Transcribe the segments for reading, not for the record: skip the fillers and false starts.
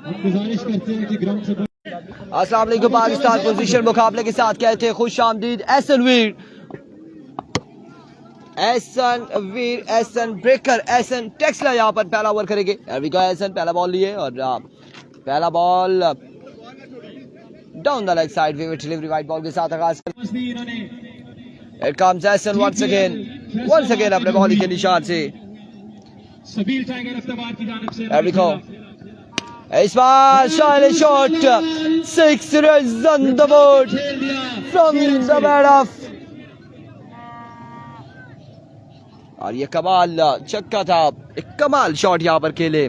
गुजारिश करते हैं कि ग्राउंड से अस्सलाम वालेकुम। पाकिस्तान पोजीशन मुकाबले के साथ कहते हैं खुश आमदीद एहसन वीर, एहसन ब्रेकर, एहसन टेक्सला यहाँ पर पहला ओवर करेंगे। एहसन पहला बॉल लिए और पहला ball down the leg side wicket delivery wide ball के साथ आगाज। Here comes Ehsan once again अपने बॉलिंग के निशान से। There we go. इस बार शाइल shot, 6 runs on the board from the bat off। और ये कमाल छक्का था, एक कमाल शॉट यहाँ पर खेले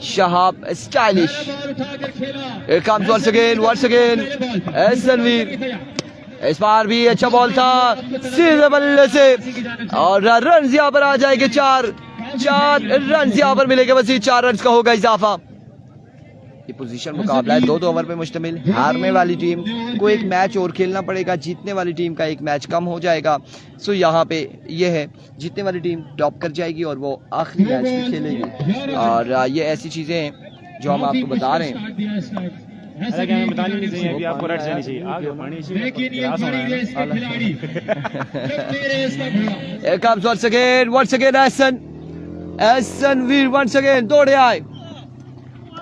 Shahab, stylish. Here comes once again Ehsan Veer. इस बार भी अच्छा बॉल था सीधे बल्ले से और रन यहाँ पर आ जाएंगे। चार रन यहाँ पर मिलेंगे, बस 4 रन का होगा इजाफा। ये पोजीशन मुकाबला है 2 ओवर पे मुश्तमिल। हारने वाली टीम को एक मैच और खेलना पड़ेगा, जीतने वाली टीम का एक मैच कम हो जाएगा। सो यहाँ पे ये है, जीतने वाली टीम टॉप कर जाएगी और वो आखिरी मैच भी खेलेगी। और ये ऐसी चीजें हैं जो हम आपको बता रहे हैं। बतानी नहीं चाहिए, अभी आपको रट जानी चाहिए, आगे बढ़नी चाहिए। once again Ehsan वीर once again दौड़े आए।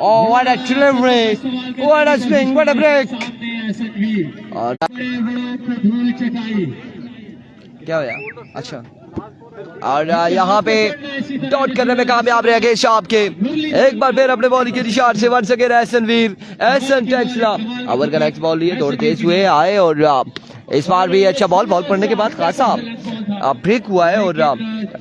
Oh, what a delivery, what a swing, what a break। और क्या हुआ? अच्छा, और यहाँ पे डॉट करने में कामयाब रह गए शाब के। एक बार फिर अपने बॉलिंग के निशान से once again एहसन वीर, एहसन टेक्सला ओवर का नेक्स्ट बॉल लिए, दौड़ तेज हुए आए और इस बार भी अच्छा बॉल पड़ने के बाद खासा ब्रेक हुआ है। और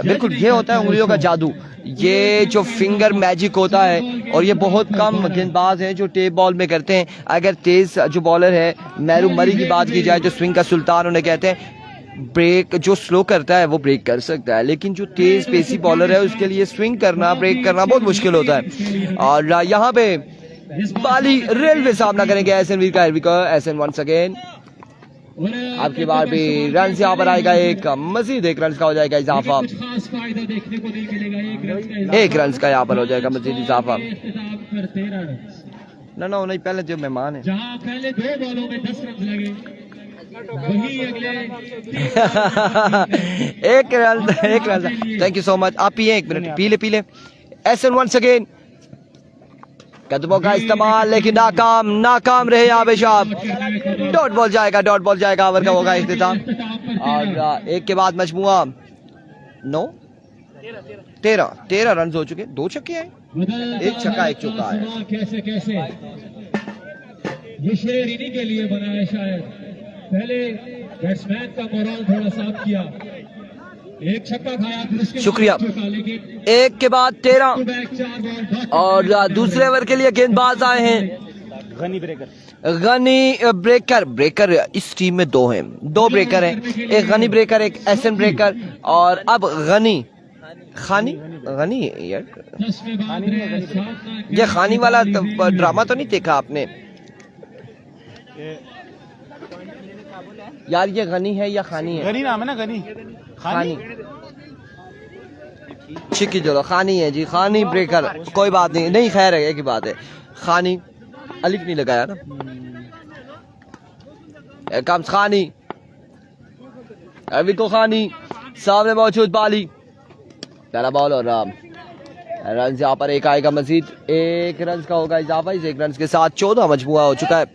बिल्कुल ये होता है उंगलियों का जादू, ये जो फिंगर मैजिक होता है और ये बहुत कम गेंदबाज हैं जो टेप बॉल में करते हैं। अगर तेज जो बॉलर है मैरू मरी की बात की जाए तो स्विंग का सुल्तान उन्हें कहते हैं। ब्रेक जो स्लो करता है वो ब्रेक कर सकता है, लेकिन जो तेज पेसी बॉलर है उसके लिए स्विंग करना, ब्रेक करना बहुत मुश्किल होता है। और यहाँ पे बाली रेलवे सामना करेंगे एहसन वीर का। एहसन वंस अगेन, आपकी बार भी रन यहाँ पर आएगा, एक मजीद 1 रन का हो जाएगा इजाफा। 1 रन का यहाँ पर हो जाएगा मजीद इजाफा। ना नहीं, पहले जो मेहमान है पहले 2 बॉलों में 10 रन लगे, वही अगले एक run. Thank you so much. आप पिए, 1 मिनट पी ले। एहसन वंस अगेन, कदमों का इस्तेमाल लेकिन नाकाम रहे यहाँ पे शाब। डॉट बॉल जाएगा ओवर का होगा इख्तिताम। और एक के बाद मजमुआ 9 13 रन हो चुके, 2 छक्के आए, 1 छक्का 1 चौका है। कैसे ये शेर इन्हीं के लिए बना है शायद। पहले बैट्समैन का मोरल थोड़ा साफ किया, 1 छक्का खाया, शुक्रिया। 1 के बाद 13 और दूसरे ओवर के लिए गेंदबाज आए हैं गनी ब्रेकर। इस टीम में 2 हैं, 2 ब्रेकर हैं, एक गनी ब्रेकर, एक एहसन ब्रेकर। और अब गनी यार, ये खानी वाला ड्रामा तो नहीं देखा आपने यार? ये गनी है या खानी है? गनी नाम है ना, खानी चिकी चलो खानी है जी, खानी ब्रेकर, कोई बात नहीं, खैर है, एक ही बात है, खानी अलिफ नहीं लगाया ना। कम्स खानी, अभी को खानी सामने मौजूद बाली, पहला बॉल और रन यहाँ पर 1 आएगा, मजीद 1 रन का होगा इजाफा। इस 1 रन के साथ 14 मजमुआ हो चुका है।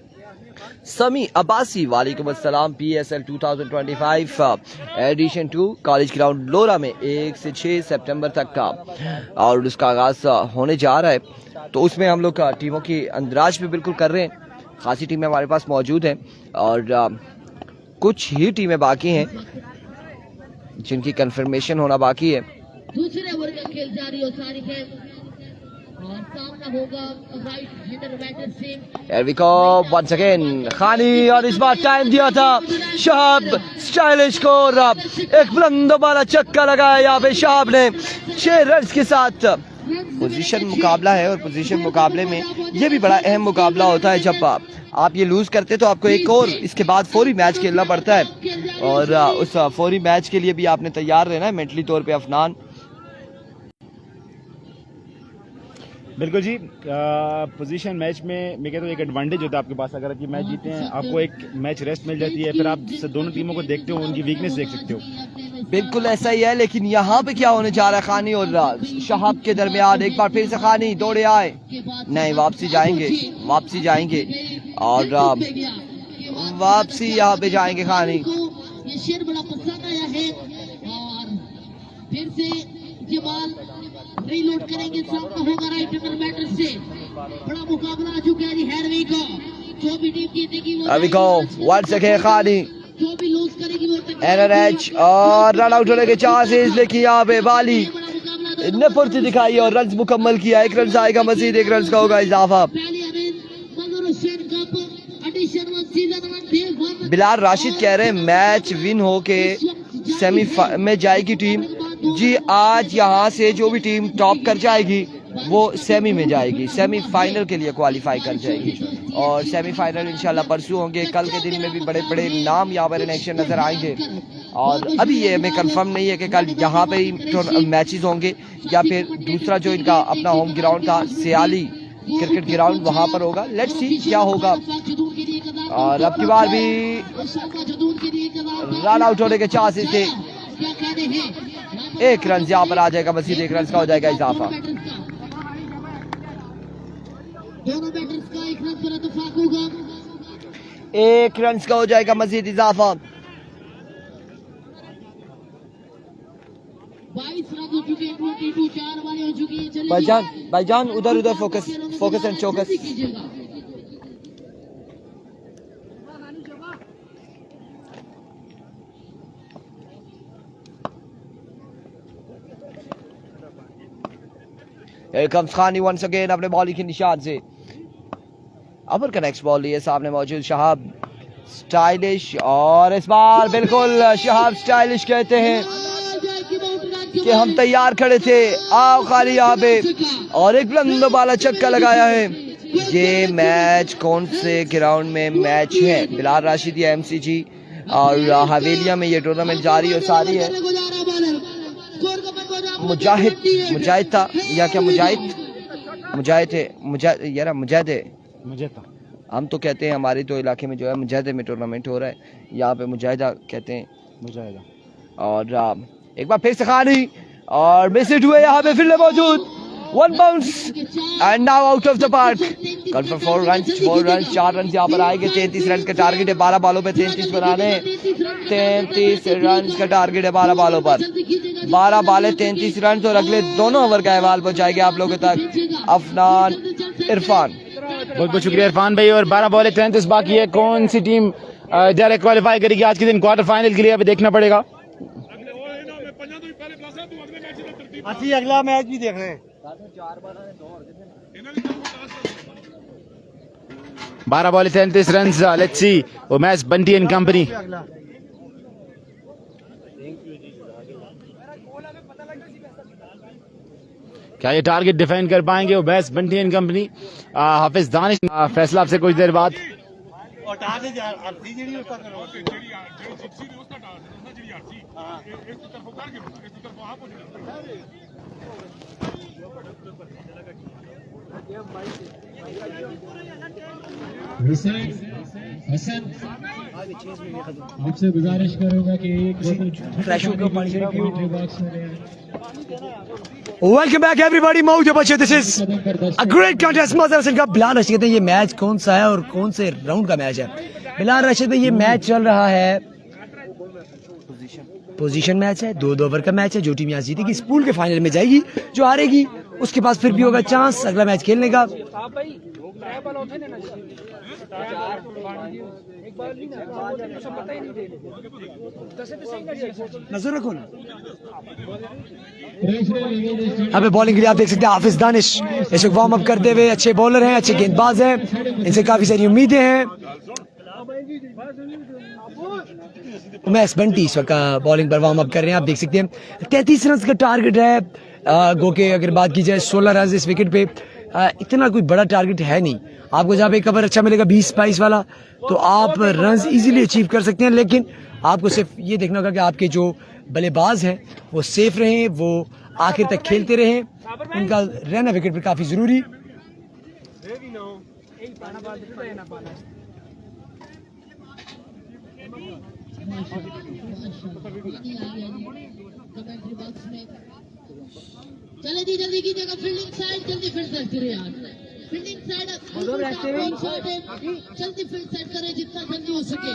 समी अब्बासी वालेकुम अस्सलाम। PSL 2025 एडिशन 2 कॉलेज ग्राउंड लोरा में 1 से 6 सितंबर तक का और उसका आगाज होने जा रहा है। तो उसमें हम लोग टीमों की अंदराज भी बिल्कुल कर रहे हैं। खासी टीमें हमारे पास मौजूद हैं और कुछ ही टीमें बाकी हैं जिनकी कंफर्मेशन होना बाकी है। दूसरे ओवर का खेल जारी हो सारी है और सामना होगा राइट हैंडर बैटर से। Here we go once again खानी, और इस बार टाइम दिया था शहाब स्टाइलिश को और एक बुलंद वाला छक्का लगाया यहाँ पे शहाब ने 6 रन के साथ। पोजीशन मुकाबला है और पोजीशन मुकाबले में ये भी बड़ा अहम मुकाबला होता है। जब आप ये लूज करते तो आपको एक और इसके बाद फौरी मैच खेलना पड़ता है और उस फौरी मैच के लिए भी आपने तैयार रहना है मेंटली तौर पे। अफनान बिल्कुल जी, पोजीशन मैच में मैं कहता हूँ एक एडवांटेज होता है आपके पास। अगर आपकी मैच जीते हैं, आपको एक मैच रेस्ट मिल जाती है, फिर आप दोनों टीमों को देखते हो, उनकी वीकनेस देख सकते हो। बिल्कुल ऐसा ही है, लेकिन यहाँ पे क्या होने जा रहा है, खानी और शहाब के दरमियान। एक बार फिर से खानी दौड़े आए, नहीं वापसी जाएंगे और वापसी यहाँ पे जाएंगे खानी। ये शेर बड़ा पसंद आया है और फिर से ये बॉल रीलोड करेंगे। सामना होगा राइट हैंडर बैटर से। बड़ा मुकाबला आ चुका है हैरवी का। जो भी टीम जीतेगी वो अभी को वर्ड सके खानी जो भी लूज करेगी वो एनएच और रन आउट होने के चांसेस, लेकिन यहाँ पे बाली इतने फुर्ती दिखाई और रन मुकम्मल किया। एक रन आएगा मजीद, एक रन का होगा इजाफा। बिलाल राशिद कह रहे हैं मैच विन हो के सेमी में जाएगी टीम। जी आज यहाँ से जो भी टीम टॉप कर जाएगी वो सेमी में जाएगी, सेमीफाइनल के लिए क्वालिफाई कर जाएगी और सेमीफाइनल इंशाल्लाह परसों होंगे। कल के दिन में भी बड़े बड़े नाम यहाँ पर इन एक्शन नजर आएंगे और अभी ये हमें कंफर्म नहीं है कि कल यहाँ पे ही मैचेस होंगे या फिर दूसरा जो इनका अपना होम ग्राउंड था सियाली क्रिकेट ग्राउंड वहां पर होगा। लेट्स सी क्या होगा। और अब की बार भी रन आउट होने के चांसेस थे। एक रन यहाँ पर आ जाएगा, मजीद एक रन का हो जाएगा इजाफा। दोनों बैटर्स का एक रन पर इत्तेफाक होगा। एक रन का हो जाएगा मजीद इजाफा। 22 रन हो चुके हैं, 22 4 वाले हो चुके हैं। चलिए भाईजान उधर फोकस एंड चौकस। Here comes Khani once again अपने बॉलिंग के निशान से। अबर का नेक्स्ट बॉल लिए सामने मौजूद शहाब स्टाइलिश और इस बार बिल्कुल शहाब स्टाइलिश कहते हैं कि हम तैयार खड़े थे, आओ खाली यहाँ पे और एक बुलंद वाला छक्का लगाया है। ये मैच कौन से ग्राउंड में मैच है? बिलाल राशिद या एमसीजी और हवेलिया में ये टूर्नामेंट जारी और सारी है। मुजाहिद था या क्या मुजाहिद है। हम तो कहते हैं हमारे तो इलाके में जो है मुजाहिदे में टूर्नामेंट हो रहा है, यहाँ पे मुजाहिदा कहते हैं मुजाहिदा। और एक बार फिर से खानी और मिस हुए यहाँ पे फिर मौजूद 1 bounce and now out of the park. कल पर 4 रन यहाँ पर आएंगे। 33 रन का टारगेट है, 12 बॉलों पे 33 बनाने। 33 रन का टारगेट है 12 बॉलों पर, 12 बाले 33 रन और अगले दोनों ओवर का अहवाल पहुंचाएंगे आप लोगों तक अफनान इरफान। बहुत बहुत शुक्रिया इरफान भाई। और 12 बॉल 33 बाकी है। कौन सी टीम डायरेक्ट क्वालिफाई करेगी आज के दिन क्वार्टर फाइनल के लिए, अभी देखना पड़ेगा। अगला मैच भी देखना है। 12 बॉल 33 रन। लेट्स सी वो मैच बंटी एंड कंपनी। क्या ये टारगेट डिफेंड कर पाएंगे वो बेस्ट बंटी एंड कंपनी? हाफिज दानिश फैसला आपसे कुछ देर बाद। हसन आपसे गुजारिश करूंगा कि वेलकम बैक एवरीबॉडी। मौज बच्चे, this is a great contest. मजर हसन का बिलाल रशीद कहते हैं ये मैच कौन सा है और कौन से राउंड का मैच है? बिलाल रशीद भाई ये मैच चल रहा है, पोजीशन मैच है, 2 ओवर का मैच है। जो टीम यहाँ जीतेगी इस पूल के फाइनल में जाएगी, जो हारेगी उसके पास फिर भी होगा चांस अगला मैच खेलने का। नजर रखो ना। अबे बॉलिंग के लिए आप देख सकते हैं हाफिज दानिश इस वक्त वार्म अप करते हुए। अच्छे बॉलर हैं, अच्छे गेंदबाज हैं, इनसे काफी सारी उम्मीदें हैं। उमैस बंटी इस वक्त बॉलिंग पर वार्म अप कर रहे हैं, आप देख सकते हैं। 33 रन का टारगेट है। गो के अगर बात की जाए 16 रन इस विकेट पे, इतना कोई बड़ा टारगेट है नहीं। आपको जहाँ पे कवर अच्छा मिलेगा 20-22 वाला तो आप रन इजीली अचीव कर सकते हैं, लेकिन आपको सिर्फ ये देखना होगा कि आपके जो बल्लेबाज हैं वो सेफ रहें, वो आखिर तक खेलते रहे, उनका रहना विकेट पर काफी जरूरी। चले जी जल्दी कीजिएगा फील्डिंग साइड, जल्दी फील्ड साइड करो यार, फील्डिंग साइड जल्दी फील्ड साइड करें जितना जल्दी हो सके,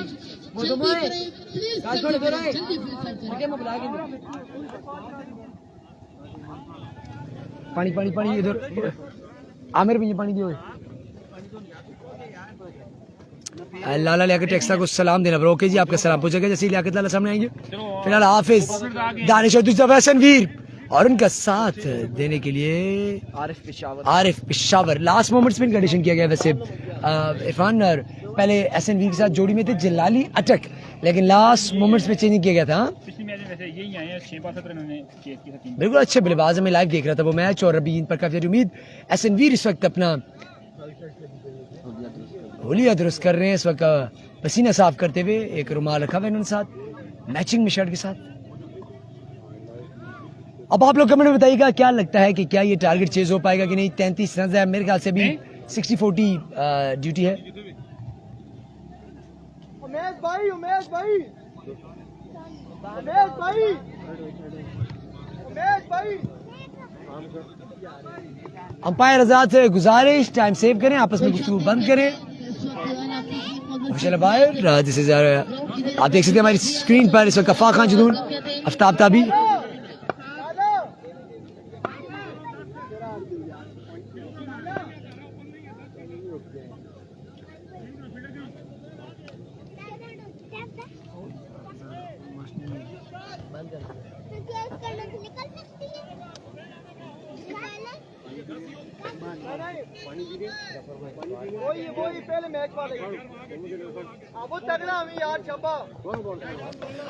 जल्दी करें प्लीज, जल्दी फील्ड साइड करें। पानी पानी पानी इधर आमिर भी पानी दियो। लाला लियाकत टेक्सला को सलाम देना ब्रो। ओके जी, आपका सलाम पहुंचेगा जैसे ही लियाकत लाला सामने आएंगे। फिलहाल हाफिज, दानिश और दूसरा एहसनवीर, और उनका साथ देने के लिए आरिफ पिशावर। लास्ट मोमेंट्स में कंडीशन किया गया वैसे इरफान, और पहले एहसनवीर के साथ जोड़ी में थे जलाली अटक, लेकिन लास्ट मोमेंट्स में चेंज किया गया था। बिल्कुल अच्छे बल्लेबाज, मैं लाइव देख रहा था वो मैच, और अभी इन पर काफी उम्मीद। एहसनवीर इस वक्त अपना होलिया दुरुस्त कर रहे हैं, इस वक्त पसीना साफ करते हुए, एक रुमाल रखा हुआ है इन्होंने साथ, मैचिंग में शर्ट के साथ। अब आप लोग कमेंट में बताइएगा क्या लगता है कि क्या ये टारगेट चेज हो पाएगा कि नहीं। 33 रन है, मेरे ख्याल से भी 60-40 ड्यूटी है। अंपायर आजाद से गुजारिश, टाइम सेव करें, आपस में गुफ्तगू बंद करें। बाहर दिस इज, आप देख सकते हैं हमारी स्क्रीन पर इस वक्त कफा खान जुनून, आफ्ताब ताबी।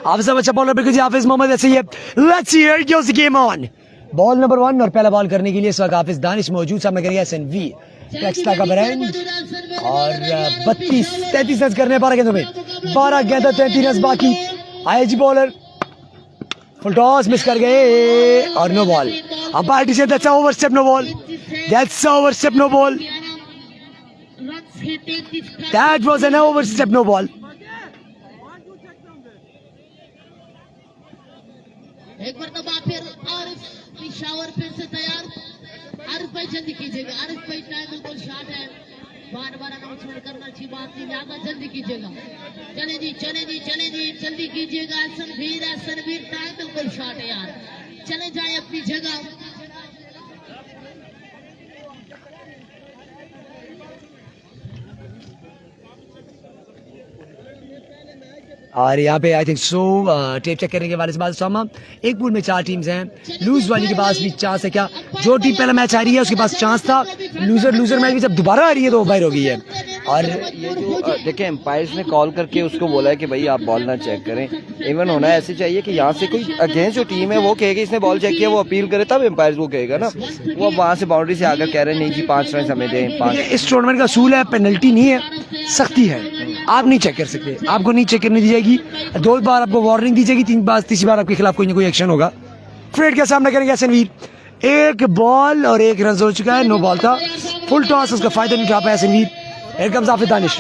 आप सब अच्छा बॉलर बिल्कुल जी, हाफिज मोहम्मद ऐसे ही है। Let's hear goes the game on. Ball number 1 और पहला बॉल करने के लिए इस वक्त हाफिज दानिश मौजूद, सामने करेंगे एहसनवीर। टेक्सला का ब्रांड और 32-33 रन करने 12 गेंदों में, 12 गेंद 33 रन बाकी। आईजी बॉलर फुल टॉस मिस कर गए और no ball. Umpire decision, that's over step no ball, that's over step no ball, that was an over step no ball. एक मरतबा फिर आरिफ पिशावर फिर से तैयार। आरिफ भाई जल्दी कीजिएगा, आरिफ भाई टाइम बिल्कुल शॉट है, बार बार अनाउंसमेंट करना अच्छी बात नहीं, ज्यादा जल्दी कीजिएगा। चले जी जल्दी कीजिएगा। एहसनवीर टाइम बिल्कुल शॉट है यार, चले जाए अपनी जगह। और यहाँ पे I think so tape check करने के वाले से बात सामा, एक पूल में 4 टीम्स हैं, लूज वाली के पास भी चांस है क्या? जो टीम पहला मैच आ रही है उसके पास चांस था, लूजर मैच भी जब दोबारा आ रही है तो बाहर हो गई है। और ये जो देखें एम्पायर्स ने कॉल करके उसको बोला है कि भाई आप बॉल ना चेक करें। इवन होना ऐसे चाहिए कि यहाँ से कोई अगेंस्ट जो टीम है वो कहेगी इसने बॉल चेक किया, वो अपील करे तब एम्पायर्स वो कहेगा ना। वो अब वहाँ से बाउंड्री से आकर कह रहे नहीं जी 5 रन हमें दें 5। इस टूर्नामेंट का असूल है, पेनल्टी नहीं है, सख्ती है, आप नहीं चेक कर सकते, आपको नहीं चेक करने दी जाएगी। 2 बार आपको वार्निंग दी जाएगी, 3 बार तीसरी बार आपके खिलाफ कोई ना कोई एक्शन होगा। फ्रेड का सामना करेंगे एहसनवीर, 1 बॉल और 1 रन हो चुका है, नो बॉल था, फुल टॉस, उसका फायदा नहीं उठा पाया Ehsanveer. Here comes Hafiz Danish,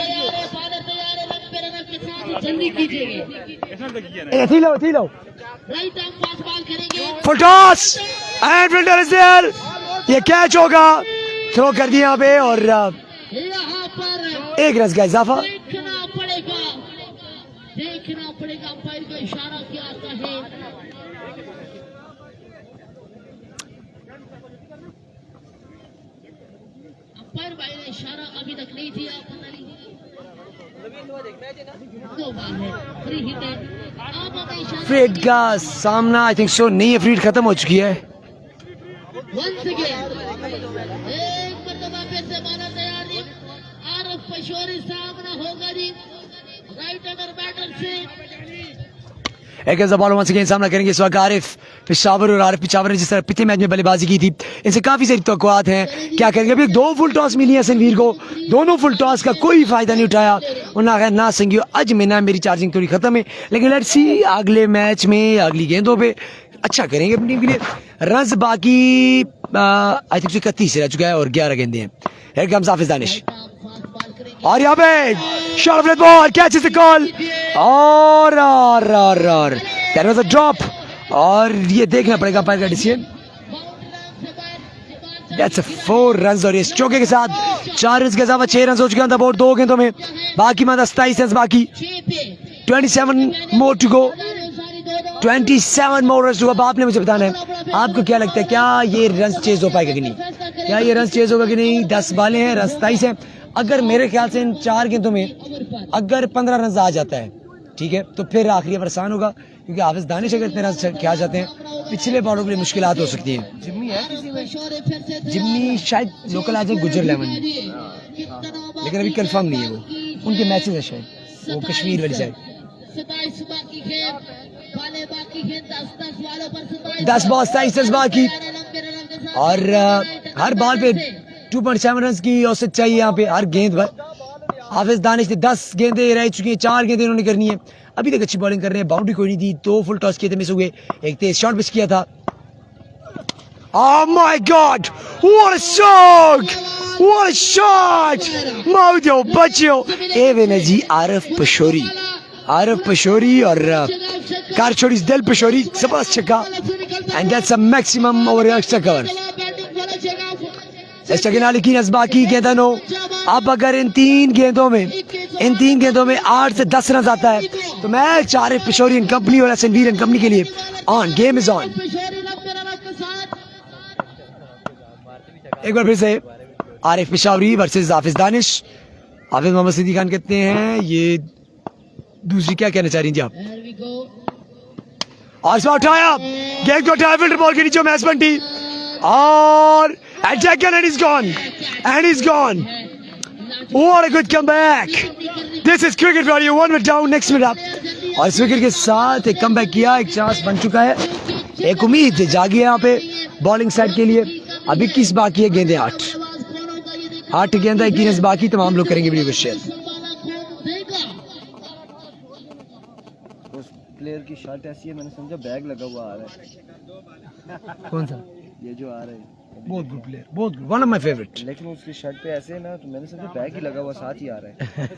full toss and fielder is there, ये कैच होगा, थ्रो कर दिया यहाँ पे और 1 रन का इजाफा। देखना पड़ेगा अंपायर का इशारा क्या आता है। अंपायर भाई ने इशारा अभी तक नहीं दिया, फ्री हिट है। फ्रेड का सामना आई थिंक सो नहीं है, फ्रीड खत्म हो चुकी है। वंस अगेन एक मरतबा फिर से माना तैयार जी, आरिफ पशोरी सामना होगा जी, राइट अंडर बैटर से एक ऐसा बॉल वंस अगेन सामना करेंगे इस वक्त आरिफ पेशावर, और आरिफ पेशावर ने जिस तरह पिछले मैच में बल्लेबाजी की थी, इनसे काफी सारी तवक्कुआत हैं। क्या करेंगे? अभी 2 फुल टॉस मिली है सनवीर को, दोनों फुल टॉस का कोई फायदा नहीं उठाया। उन्होंने ना संगियो अज में ना मेरी चार्जिंग थोड़ी खत्म है, लेकिन लेट्स सी अगले मैच में अगली गेंदों पे अच्छा करेंगे अपनी टीम के लिए। रन बाकी आई थिंक 31 रह चुका है और 11 गेंदे हैं। हियर कम्स हाफिज दानिश, और यहाँ पे shot of ball, catch is the call, और देयर वाज अ ड्रॉप, और ये देखना पड़ेगा अंपायर का डिसीजन। दैट्स 4 रन, और इस चौके के साथ 4 रन के अलावा 6 रन हो चुके हैं और 2 गेंदों में, बाकी मतलब 27 रन बाकी, 27 more to go, 27 more run to go. अब आपने मुझे बताना है आपको क्या लगता है, क्या ये रन चेज हो पाएगा कि नहीं, क्या ये रन चेज होगा कि नहीं? 10 बालें हैं, रन 27 है। अगर मेरे ख्याल से इन 4 गेंदों में अगर 15 रन आ जाता है, ठीक है, तो फिर आखिरी ओवर आसान होगा, क्योंकि हाफिज दानिश अगर इतने रन क्या जाते हैं पिछले बॉलरों के लिए मुश्किलात हो सकती हैं। जिम्मी शायद लोकल आ जाए गुजर 11 में, लेकिन अभी कंफर्म नहीं है, वो उनके मैचेस है शायद, वो कश्मीर वाली साइड। 10 बॉल 27 रन बाकी, और हर बॉल पे 2.7 रन की औसत चाहिए यहाँ पे हर गेंद पर। हाफिज दानिश ने 10 गेंदें रह चुकी हैं, 4 गेंदें उन्होंने करनी है। अभी तक अच्छी बॉलिंग कर रहे हैं, बाउंड्री कोई नहीं दी, 2 फुल टॉस किए थे, मिस हुए, एक तेज शॉट मिस किया था। Oh my God! What a shot! What a shot! माउदियो बच्चियों, ए वेनजी आरिफ पशोरी, और कार छोड़ी दिल पशोरी, जबरदस्त छक्का, and that's a maximum over extra cover. लेकिन बाकी गेंदा नो, अब अगर इन 3 गेंदों में 8 से 10 रन आता है तो मैच आरिफ पेशोरी एंड कंपनी और एसएनवीर एंड कंपनी के लिए ऑन, गेम इज ऑन। एक बार फिर से आरिफ पेशावरी वर्सेस हाफिज दानिश। हाफिज मोहम्मद सिद्दीक खान कहते हैं ये दूसरी, क्या कहना चाह रही थी आप? और इसमें उठाया, गेंद को उठाया, फिल्टर बॉल के नीचे मैच बनती, और attack and he's gone. What a good comeback. This is cricket for you. 1 minute down, next minute up. और इस विकेट के साथ एक कमबैक किया, एक चांस बन चुका है, एक उम्मीद जागी है यहाँ पे बॉलिंग साइड के लिए। अभी 21 बाकी है, गेंदे 8 गेंदा 21 बाकी, तमाम लोग करेंगे वीडियो को शेयर। उस प्लेयर की शर्ट ऐसी है, मैंने समझा बैग लगा हुआ आ रहा है। कौन सा? ये जो आ रहा है, बहुत गुड प्लेयर, बहुत good, one of my favourite. लेकिन उसकी शर्ट पे ऐसे है ना, तो मैंने समझा बैग ही लगा हुआ साथ ही आ रहा है।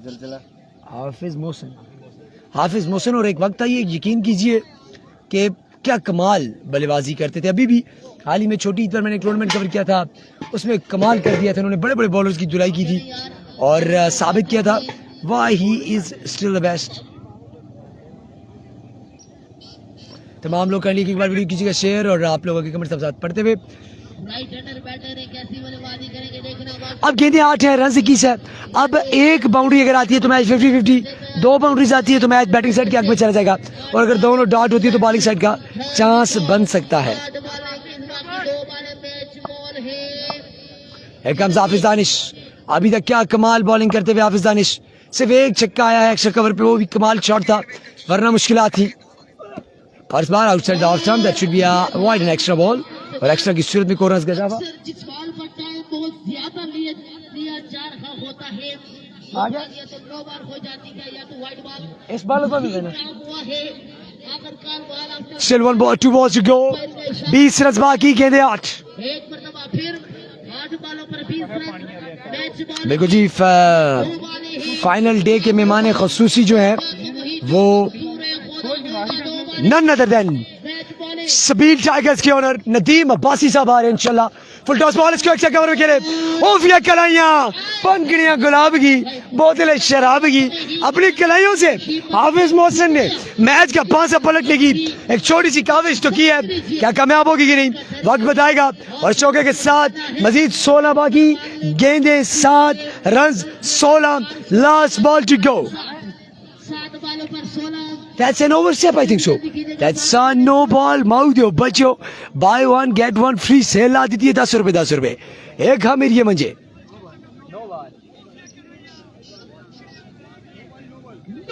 जलजला हाफिज मोहसिन, और एक वक्त था ये, यकीन कीजिए कि क्या कमाल बल्लेबाजी करते थे। अभी भी हाल ही में छोटी ईद पर मैंने एक टूर्नामेंट कवर किया था, उसमें कमाल कर दिया था उन्होंने, बड़े बड़े बॉलर्स की धुलाई की थी और साबित किया था why he is still the best. तमाम लोग कर लिए एक बार वीडियो कीजिएगा शेयर, और आप लोगों के कमेंट सब साथ पढ़ते हुए। अब गेंदे 8 है, रन 21 है। अब एक बाउंड्री अगर आती है तो मैच 50-50, 2 बाउंड्रीज आती है तो मैच बैटिंग साइड के हक में चला जाएगा, और अगर दोनों डॉट होती है तो बॉलिंग साइड का चांस बन सकता है। Here comes हाफिज दानिश, अभी तक क्या कमाल बॉलिंग करते हुए हाफिज दानिश, सिर्फ एक छक्का आया है एक्स्ट्रा कवर पे, वो भी कमाल शॉट था, वरना मुश्किलात थी। और इस बार outside the off stump, that should be a wide and extra ball, और एक्स्ट्रा की सूरत में कोरस गया था। जिस बॉल पर टाइम बहुत ज्यादा लिया जा रहा होता है, आगे या तो 9 बार हो जाती है, या तो वाइड बॉल इस बॉल को भी देना। हुआ है। आखिरकार ball after still 1 ball 2 balls to go, 20 run बाकी, गेंदे 8। एक मरतबा फिर 8 बॉलों पर 20 रन, मैच बॉल बिल्कुल जी, फाइनल डे के मेहमान खसूसी जो है वो नन अदर देन सबील टाइगर्स के ओनर नदीम अब्बासी साहब आ रहे हैं इंशाल्लाह। फुल टॉस बॉल इसको एक्स्ट्रा कवर में खेले, ओफिया कलाइयां, पंखड़ियां गुलाब की, बोतलें शराब की, अपनी कलाइयों से हाफिज मोहसिन ने मैच का पांसा पलटने की एक छोटी सी काविश तो की है, क्या कामयाब होगी कि नहीं वक्त बताएगा। और चौके के साथ मजीद 16 बाकी, गेंदे 7 run 16, last ball to go. 7 बॉलों पर 16। That's an overstep, I think so. That's a no ball. माउदियो बच्चों, buy 1 get 1 free सेल ला दी है, 10 रुपए। एक हाँ मेरी ये मंजे।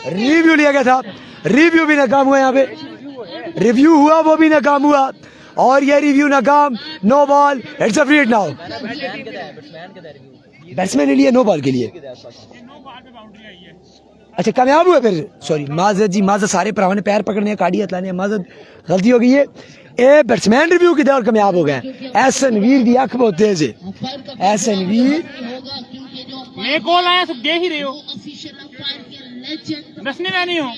रिव्यू लिया गया था, रिव्यू भी नाकाम हुआ यहाँ पे, रिव्यू हुआ वो भी नाकाम हुआ और ये रिव्यू नाकाम। No ball, it's a free hit now. Batsman ने लिया नो बॉल के लिए। अच्छा कामयाब हुआ फिर, सॉरी माजरत जी, माजरत, सारे भरावां ने पैर पकड़ने काड़ी हथ लाने, माजरत गलती हो गई है। ए बैट्समैन रिव्यू की दौड़ कामयाब हो गए। एहसन वीर दी अख बहुत तेज है, एहसन वीर मैं कॉल आया सब देख ही रहे हो, दसने में नहीं हो।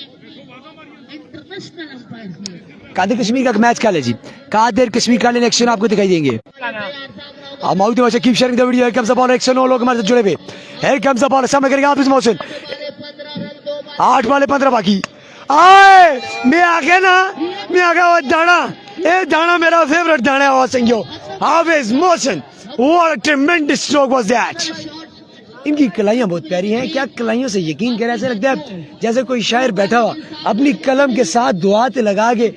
कादिर कश्मीर का मैच खेले जी, कादिर कश्मीर का एक्शन आपको दिखाई देंगे। माउथ वाचा keep sharing the video, here comes the ball, action और लोग हमारे साथ जुड़े हुए, हियर कम्स द बॉल, सामने करेगा हाफिज मोहसिन। 8 बॉल 15 बाकी। आए मैं आ गया ना, मैं आ गया वो दाना, ए दाना मेरा फेवरेट दाना है संगियो, Hafiz Mohsin. What a tremendous stroke was that. इनकी कलाइयाँ बहुत प्यारी हैं, क्या कलाइयों से यकीन करें, ऐसे लगता है जैसे कोई शायर बैठा हुआ अपनी कलम के साथ दुआते लगा के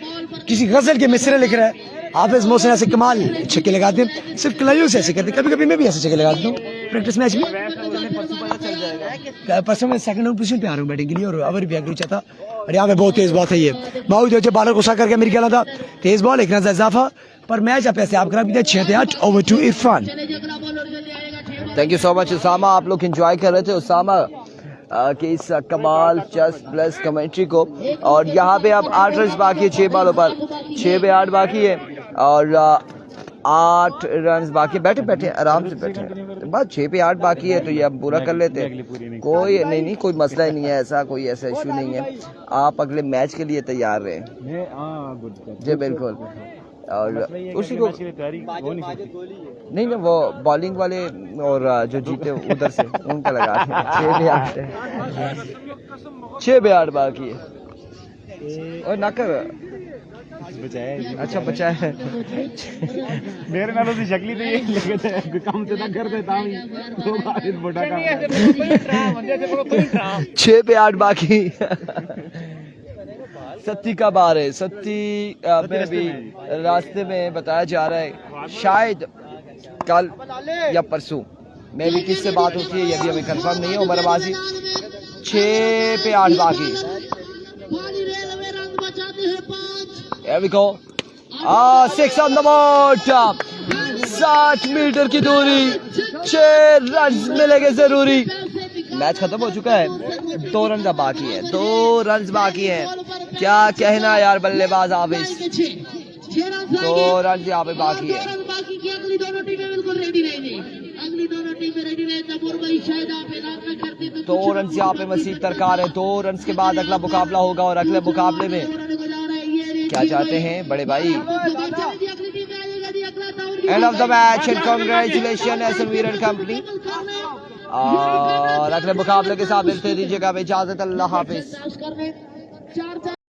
किसी गजल के मिसरे लिख रहा है। हाफिज मोहसिन ऐसे कमाल छक्के लगाते हैं, सिर्फ कलाइयों से ऐसे करते हैं, कभी कभी मैं भी ऐसे छक्के लगा देता हूँ प्रैक्टिस मैच में। परसों मैं सेकंड पोजीशन पे आ रहा हूँ बैटिंग के लिए और अवर भी अग्री चाहता। और यहाँ पे बहुत तेज बॉल है, ये माउथ जो बालर गुस्सा करके मेरी खेला था, तेज बॉल, एक रन से इजाफा, पर मैच आप ऐसे आप खराब किया 6-8 over to Irfan. Thank you so much Usama, आप लोग एंजॉय कर रहे थे उसामा के इस कमाल जस्ट प्लस कमेंट्री को। और यहाँ पे अब 8 रन बाकी है 6 बॉलों पर, 6 पे 8 बाकी है और 8 रन बाकी। बैठे बैठे आराम से बैठे, बस 6 पे 8 बाकी है तो ये अब पूरा कर लेते हैं। कोई नहीं, कोई मसला ही नहीं है, ऐसा कोई ऐसा इशू नहीं है। आप अगले मैच के लिए तैयार रहे जी, बिल्कुल। और उसी को नहीं ना, वो बॉलिंग वाले और जो जीते उधर से उनका लगा 6 पे 8 है, 6 पे 8 बाकी है। और ना कर अच्छा बचा है मेरे नालों से शक्ली तो ये लगे थे, काम से ना कर देता हूं, 6 पे 8 बाकी। सत्ती का बार है, सत्ती में भी रास्ते में बताया जा रहा है शायद कल या परसों, मैं भी किससे बात होती है ये भी हमें कंफर्म नहीं है। उमर अब्बासी 6 पे 8 बाकी। Here we go. 6 on the board. 60 metre की दूरी, 6 रन मिलेंगे जरूरी। मैच खत्म हो चुका है, 2 रन का बाकी है, 2 रन बाकी है। क्या कहना यार बल्लेबाज हाफिज, 2 रन यहाँ पे बाकी है। अगली दोनों टीमें बिल्कुल रेडी रहेंगी, अगली दोनों टीमें रेडी रहे। तबूर भाई शायद आप ऐलान न करते तो 2 रन यहाँ पे मसीह तरकार है। 2 रन के बाद अगला मुकाबला होगा और अगले मुकाबले में क्या चाहते हैं बड़े भाई। End of the match and congratulation Ehsan and company. और अगले मुकाबले के साथ मिलते दीजिएगा इजाजत, अल्लाह हाफिज।